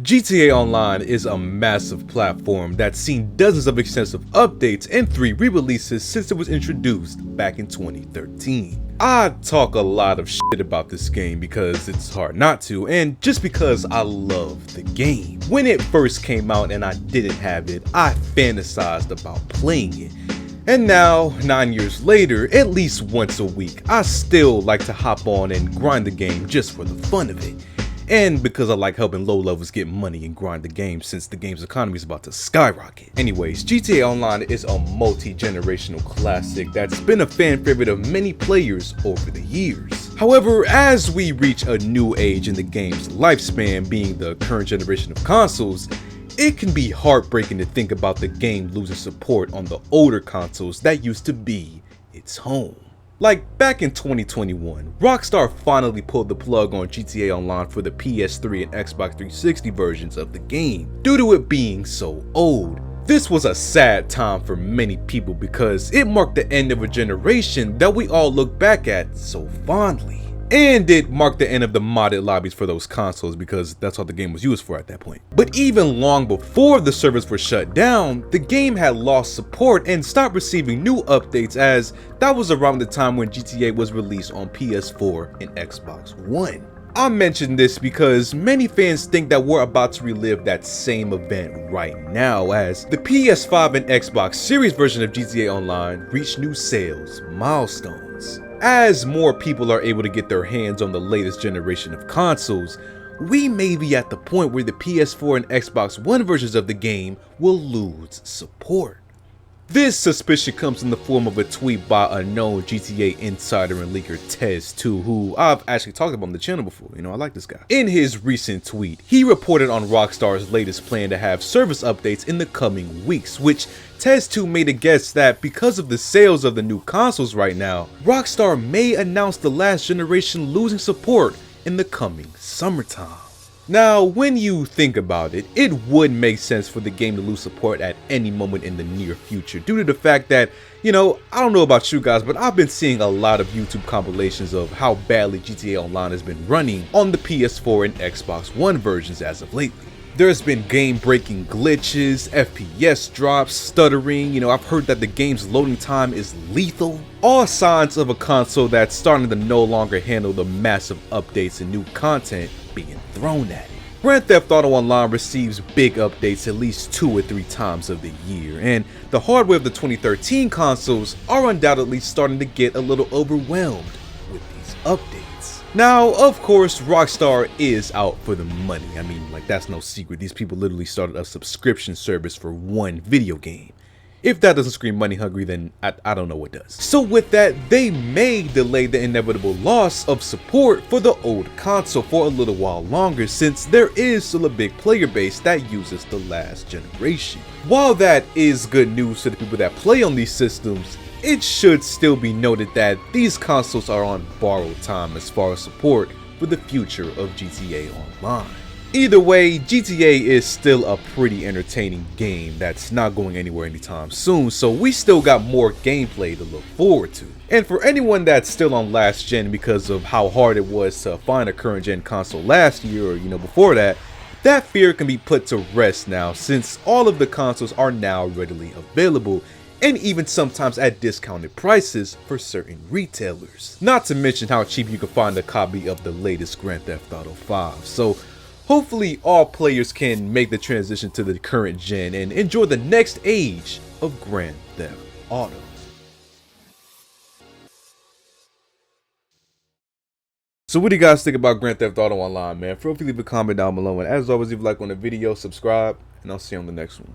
GTA Online is a massive platform that's seen dozens of extensive updates and 3 re-releases since it was introduced back in 2013. I talk a lot of shit about this game because it's hard not to, and just because I love the game. When it first came out and I didn't have it, I fantasized about playing it. And now, 9 years later, at least once a week, I still like to hop on and grind the game just for the fun of it. And because I like helping low levels get money and grind the game since the game's economy is about to skyrocket. Anyways, GTA Online is a multi-generational classic that's been a fan favorite of many players over the years. However, as we reach a new age in the game's lifespan, being the current generation of consoles, it can be heartbreaking to think about the game losing support on the older consoles that used to be its home. Like back in 2021, Rockstar finally pulled the plug on GTA Online for the PS3 and Xbox 360 versions of the game, due to it being so old. This was a sad time for many people because it marked the end of a generation that we all look back at so fondly. And it marked the end of the modded lobbies for those consoles because that's what the game was used for at that point. But even long before the servers were shut down, the game had lost support and stopped receiving new updates, as that was around the time when GTA was released on PS4 and Xbox One. I mention this because many fans think that we're about to relive that same event right now, as the PS5 and Xbox Series version of GTA Online reached new sales milestones. As more people are able to get their hands on the latest generation of consoles, we may be at the point where the PS4 and Xbox One versions of the game will lose support. This suspicion comes in the form of a tweet by a known GTA insider and leaker 𝘕𝘖𝘕, who I've actually talked about on the channel before. I like this guy. In his recent tweet, he reported on Rockstar's latest plan to have service updates in the coming weeks, which 𝘕𝘖𝘕 made a guess that because of the sales of the new consoles right now, Rockstar may announce the last generation losing support in the coming summertime. Now, when you think about it, it would make sense for the game to lose support at any moment in the near future due to the fact that, I don't know about you guys, but I've been seeing a lot of YouTube compilations of how badly GTA Online has been running on the PS4 and Xbox One versions as of lately. There's been game-breaking glitches, FPS drops, stuttering, I've heard that the game's loading time is lethal. All signs of a console that's starting to no longer handle the massive updates and new content being thrown at it. Grand Theft Auto Online receives big updates at least 2 or 3 times of the year, and the hardware of the 2013 consoles are undoubtedly starting to get a little overwhelmed with these updates. Now, of course, Rockstar is out for the money. That's no secret. These people literally started a subscription service for one video game. If that doesn't scream money hungry, then I don't know what does. So with that, they may delay the inevitable loss of support for the old console for a little while longer, since there is still a big player base that uses the last generation. While that is good news to the people that play on these systems, it should still be noted that these consoles are on borrowed time as far as support for the future of GTA Online. Either way, GTA is still a pretty entertaining game that's not going anywhere anytime soon, so we still got more gameplay to look forward to. And for anyone that's still on last gen because of how hard it was to find a current gen console last year or before that, that fear can be put to rest now, since all of the consoles are now readily available, and even sometimes at discounted prices for certain retailers. Not to mention how cheap you can find a copy of the latest Grand Theft Auto 5. So hopefully all players can make the transition to the current gen and enjoy the next age of Grand Theft Auto. So what do you guys think about Grand Theft Auto Online, man? Feel free to leave a comment down below, and as always, leave a like on the video, subscribe, and I'll see you on the next one.